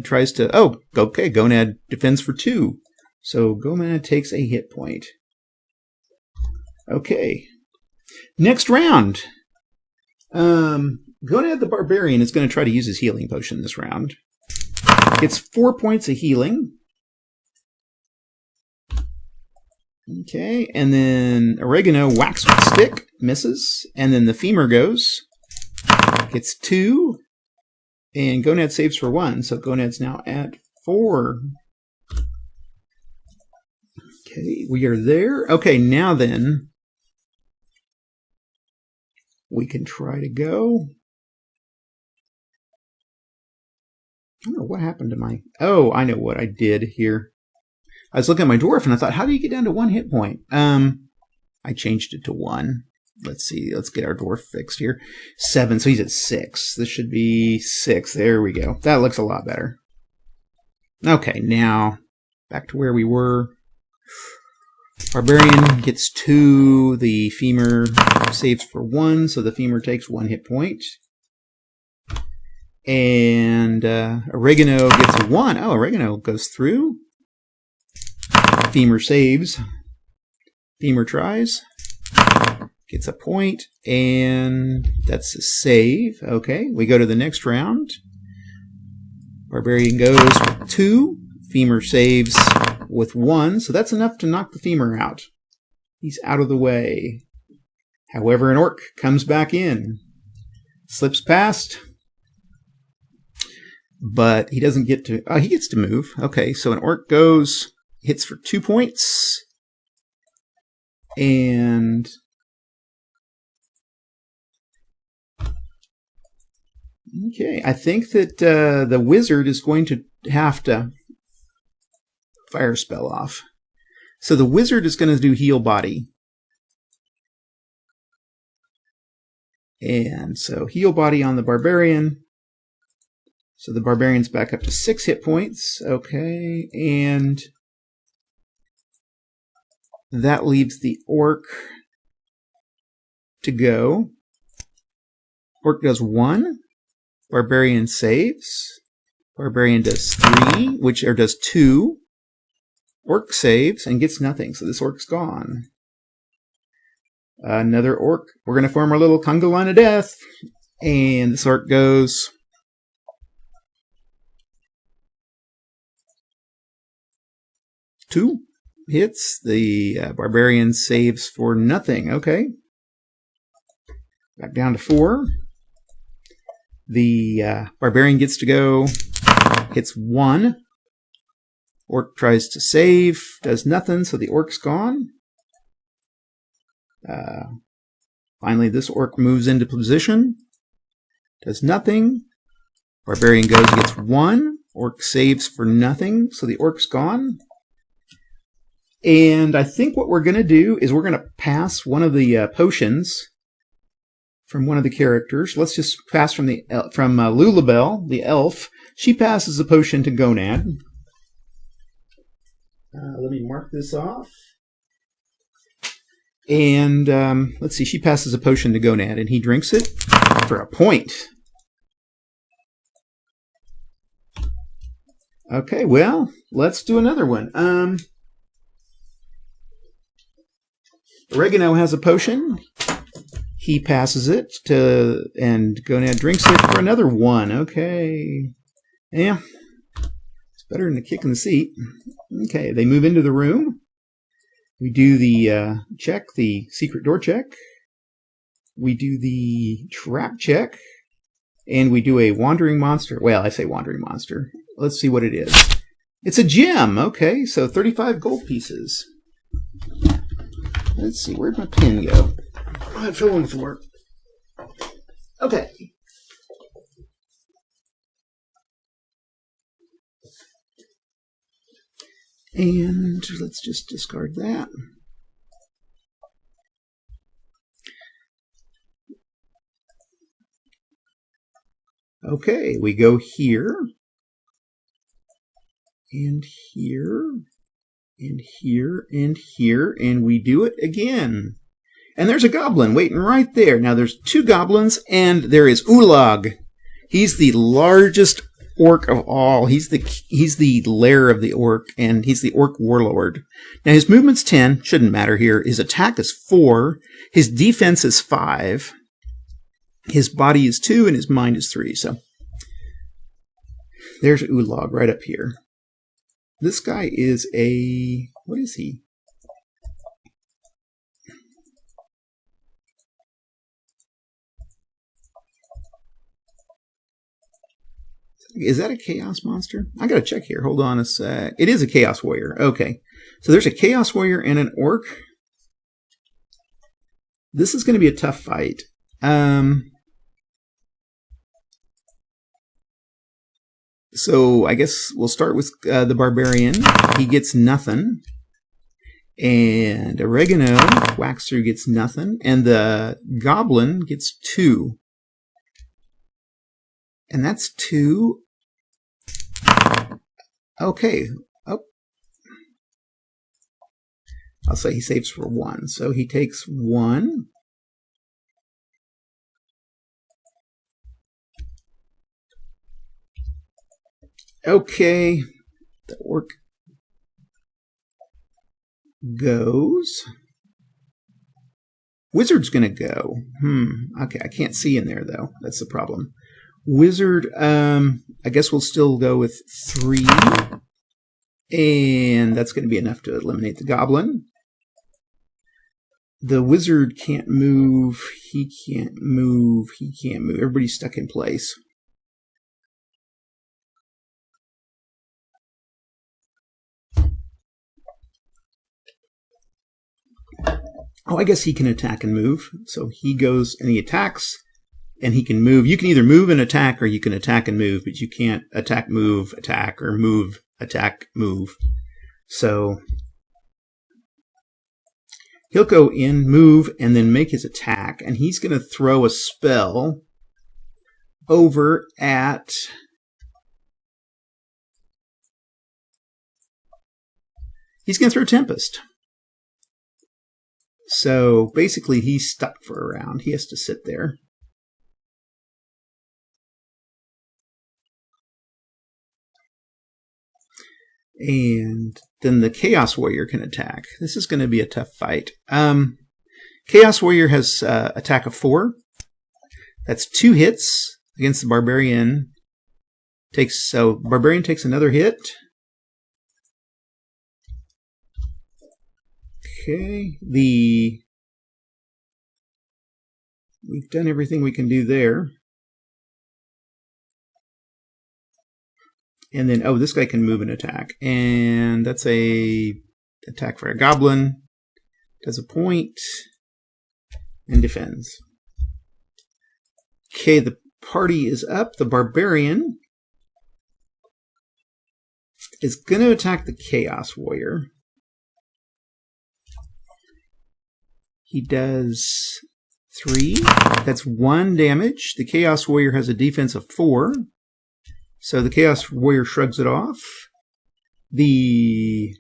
tries to... Oh, okay, Gonad defends for 2. So Gonad takes a hit point. Okay. Next round. Gonad the Barbarian is going to try to use his healing potion this round. Gets 4 points of healing. Okay, and then Oregano whacks with stick, misses, and then the Femur goes. Gets 2, and Gonad saves for 1, so Gonad's now at 4. Okay, we are there. Okay, now then, we can try to go. I don't know what happened to my... Oh, I know what I did here. I was looking at my dwarf and I thought, how do you get down to 1 hit point? I changed it to 1. Let's see. Let's get our dwarf fixed here. 7, so he's at 6. This should be 6. There we go. That looks a lot better. Okay, now back to where we were. Barbarian gets 2. The Femur saves for 1, so the Femur takes 1 hit point. And Oregano gets a 1. Oh, Oregano goes through. Femur saves. Femur tries. Gets a point. And that's a save. Okay, we go to the next round. Barbarian goes with 2. Femur saves with 1. So that's enough to knock the Femur out. He's out of the way. However, an orc comes back in. Slips past. But he doesn't get to... Oh, he gets to move. Okay, so an orc goes... Hits for 2 points. And... Okay, I think that the wizard is going to have to fire a spell off. So the wizard is going to do heal body. And so heal body on the barbarian. So the barbarian's back up to 6 hit points. Okay, and that leaves the orc to go. Orc does 1. Barbarian saves. Barbarian does 3, or does 2. Orc saves and gets nothing, so this orc's gone. Another orc. We're going to form our little conga line of death. And this orc goes... 2 hits. The barbarian saves for nothing. Okay. Back down to 4. The barbarian gets to go. Hits 1. Orc tries to save. Does nothing, so the orc's gone. Finally, this orc moves into position. Does nothing. Barbarian goes, gets 1. Orc saves for nothing, so the orc's gone. And I think what we're going to do is we're going to pass one of the potions from one of the characters. Let's just pass from Lulabelle, the elf. She passes a potion to Gonad. Let me mark this off. And let's see, she passes a potion to Gonad, and he drinks it for a point. Okay, well, let's do another one. Oregano has a potion. He passes it and Gonad drinks it for another 1. Okay. Yeah. It's better than a kick in the seat. Okay, they move into the room. We do the check, the secret door check. We do the trap check. And we do a wandering monster. Well, I say wandering monster. Let's see what it is. It's a gem. Okay, so 35 gold pieces. Let's see, where'd my pen go? Oh, it fell on the floor. Okay. And let's just discard that. Okay, we go here. And here. And here, and here, and we do it again. And there's a goblin waiting right there. Now there's 2 goblins, and there is Ulag. He's the largest orc of all. He's the lair of the orc, and he's the orc warlord. Now his movement's 10, shouldn't matter here. His attack is 4. His defense is 5. His body is 2, and his mind is 3. So there's Ulag right up here. This guy is a... what is he? Is that a Chaos monster? I gotta check here. Hold on a sec. It is a Chaos Warrior. Okay. So there's a Chaos Warrior and an Orc. This is going to be a tough fight. So I guess we'll start with the Barbarian. He gets nothing. And Oregano, whacks through, gets nothing. And the Goblin gets 2. And that's 2. Okay. Oh. I'll say he saves for 1. So he takes 1. Okay. The orc goes. Wizard's going to go. Okay, I can't see in there, though. That's the problem. Wizard, I guess we'll still go with 3. And that's going to be enough to eliminate the goblin. The wizard can't move. He can't move. He can't move. Everybody's stuck in place. Oh, I guess he can attack and move. So he goes and he attacks. And he can move. You can either move and attack, or you can attack and move, but you can't attack, move, attack, or move, attack, move. So he'll go in, move, and then make his attack. And he's going to throw a spell over at... he's going to throw Tempest. So basically he's stuck for a round. He has to sit there. And then the Chaos Warrior can attack. This is going to be a tough fight. Chaos Warrior has attack of 4. That's 2 hits against the Barbarian. So Barbarian takes another hit. Okay. We've done everything we can do there. And then, oh, this guy can move and attack. And that's a attack for a goblin. Does a point. And defends. Okay, the party is up. The Barbarian is going to attack the Chaos Warrior. He does 3. That's 1 damage. The Chaos Warrior has a defense of 4. So the Chaos Warrior shrugs it off. The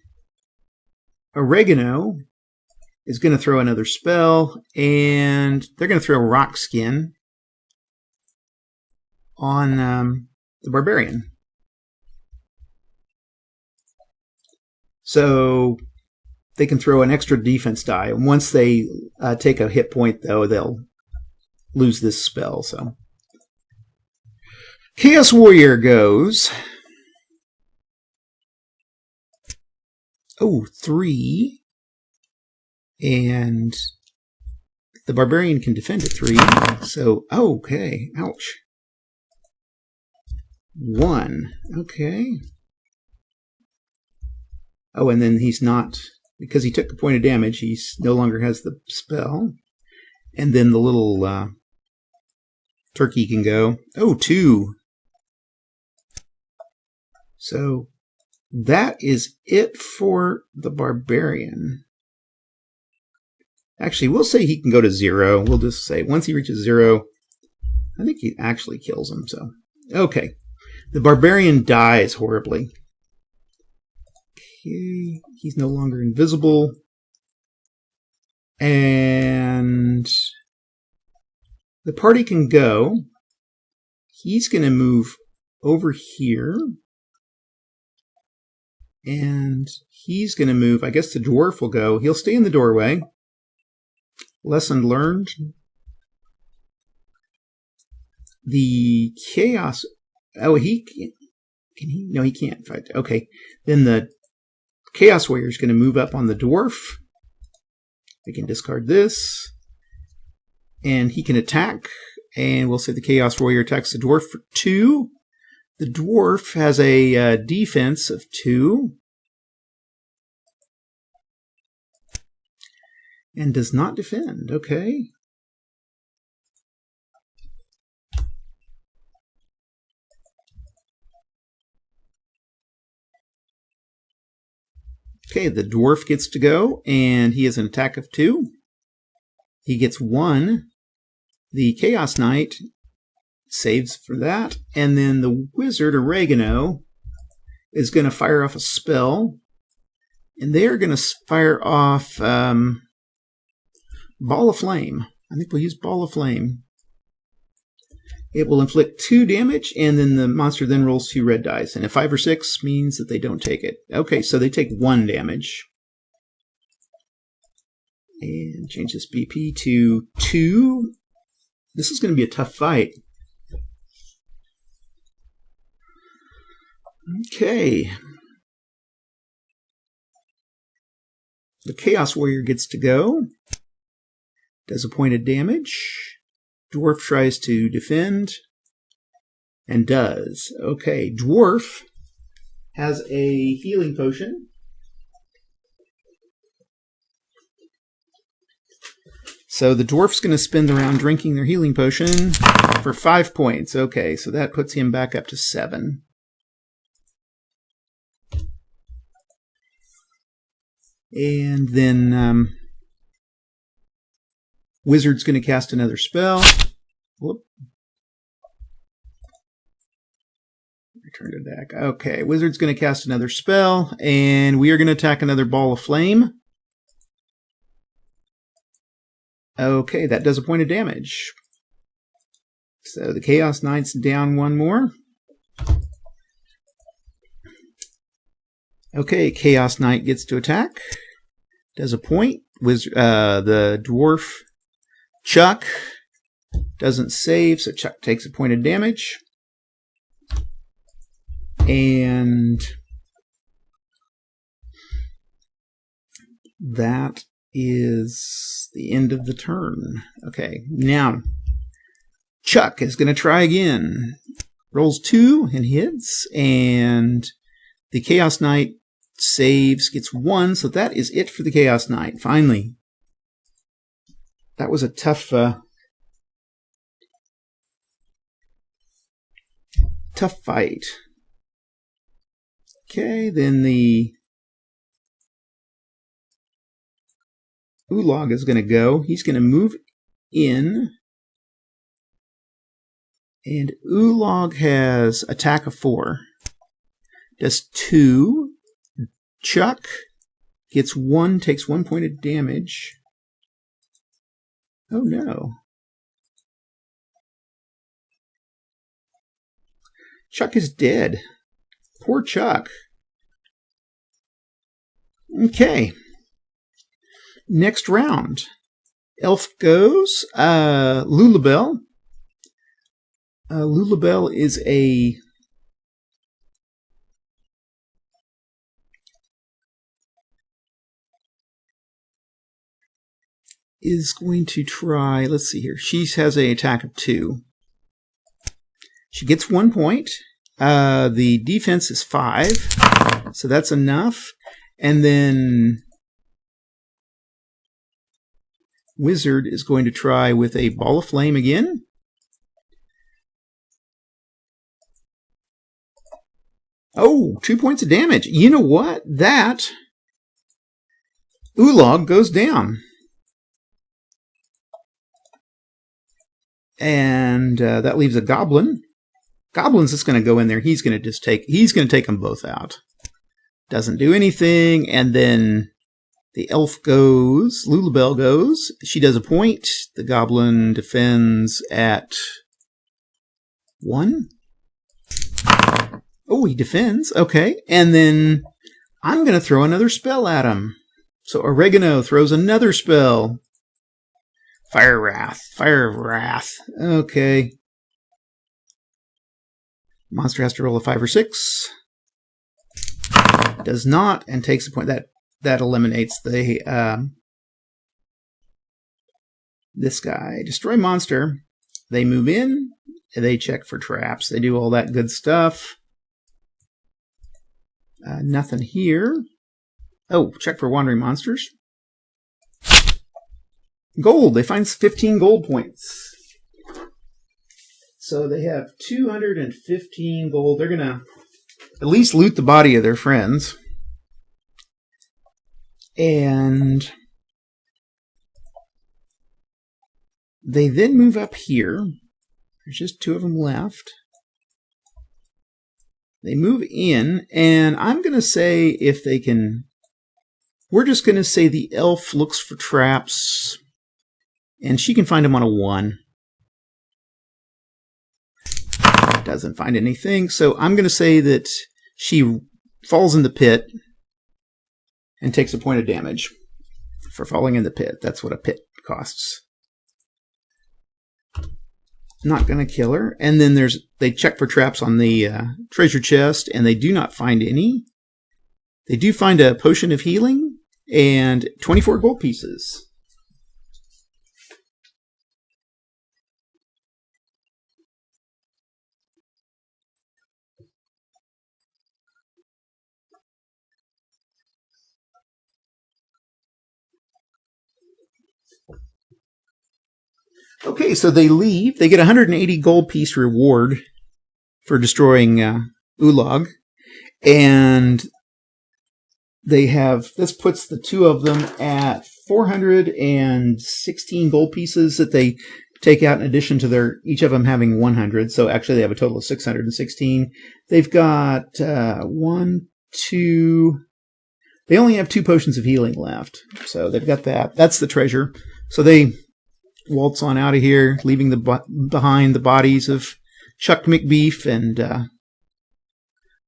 Oregano is going to throw another spell, and they're going to throw Rock Skin on the Barbarian. So they can throw an extra defense die. And once they take a hit point, though, they'll lose this spell. So Chaos Warrior goes. 3. And the Barbarian can defend at 3. So, okay. Ouch. 1. Okay. Oh, and then he's not, because he took a point of damage, he no longer has the spell. And then the little turkey can go. 2. So that is it for the Barbarian. Actually, we'll say he can go to 0. We'll just say once he reaches 0, I think he actually kills him. So, okay. The Barbarian dies horribly. Okay. He's no longer invisible. And the party can go. He's going to move over here. And he's going to move. I guess the dwarf will go. He'll stay in the doorway. Lesson learned. The chaos. Oh, he can he? No, he can't fight. Okay. Then the Chaos Warrior is going to move up on the dwarf. We can discard this. And he can attack. And we'll say the Chaos Warrior attacks the dwarf for 2. The dwarf has a defense of 2. And does not defend. Okay. Okay, the dwarf gets to go, and he has an attack of 2. He gets 1. The Chaos Knight saves for that, and then the wizard, Oregano, is going to fire off a spell, and they are going to fire off Ball of Flame. I think we'll use Ball of Flame. It will inflict 2 damage, and then the monster then rolls 2 red dice. And a 5 or 6 means that they don't take it. Okay, so they take 1 damage. And change this BP to 2. This is going to be a tough fight. Okay. The Chaos Warrior gets to go. Does a point of damage. Dwarf tries to defend, and does. Okay, Dwarf has a healing potion. So the Dwarf's going to spend the round drinking their healing potion for 5 points. Okay, so that puts him back up to 7. And then Wizard's going to cast another spell. Whoop. Return to deck. Okay, Wizard's going to cast another spell, and we are going to attack another Ball of Flame. Okay, that does a point of damage. So the Chaos Knight's down 1 more. Okay, Chaos Knight gets to attack. Does a point. The Dwarf Chuck doesn't save, so Chuck takes a point of damage. And that is the end of the turn. Okay, now Chuck is going to try again. Rolls 2 and hits, and the Chaos Knight saves, gets 1, so that is it for the Chaos Knight. Finally. That was a tough fight. Okay, then the Ulog is going to go. He's going to move in. And Ulog has attack of 4. Does 2. Chuck gets 1, takes 1 point of damage. Oh no. Chuck is dead. Poor Chuck. Okay. Next round. Elf goes. Lulabelle. Lulabelle is going to try, let's see here. She has an attack of 2. She gets 1 point. The defense is 5, so that's enough. And then Wizard is going to try with a Ball of Flame again. Oh, 2 points of damage. You know what? That Ulog goes down. And that leaves a Goblin. Goblin's just going to go in there. He's going to take them both out. Doesn't do anything. And then The elf goes, Lulabelle goes. She does a point. The goblin defends at 1. Oh, he defends. Okay. And then I'm going to throw another spell at him. So Oregano throws another spell. Fire Wrath. Fire Wrath. Okay. Monster has to roll a 5 or 6. Does not, and takes a point. That eliminates the this guy. Destroy monster. They move in. They check for traps. They do all that good stuff. Nothing here. Oh, check for wandering monsters. Gold. They find 15 gold points. So they have 215 gold. They're going to at least loot the body of their friends. And they then move up here. There's just 2 of them left. They move in, and I'm going to say if they can... We're just going to say the elf looks for traps, and she can find them on a 1. Doesn't find anything, so I'm going to say that she falls in the pit and takes a point of damage for falling in the pit. That's what a pit costs. Not going to kill her. And then they check for traps on the treasure chest, and they do not find any. They do find a potion of healing and 24 gold pieces. Okay, so they leave. They get 180 gold piece reward for destroying Ulag. And they have, this puts the 2 of them at 416 gold pieces that they take out in addition to each of them having 100. So actually they have a total of 616. They've got 1, 2... They only have 2 potions of healing left. So they've got that. That's the treasure. So they waltz on out of here, leaving behind the bodies of Chuck McBeef and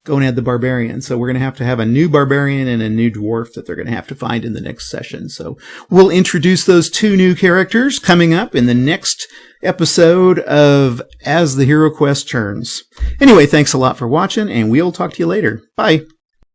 Gonad the Barbarian. So we're going to have a new barbarian and a new dwarf that they're going to have to find in the next session. So we'll introduce those 2 new characters coming up in the next episode of As the Hero Quest Turns. Anyway, thanks a lot for watching, and we'll talk to you later. Bye.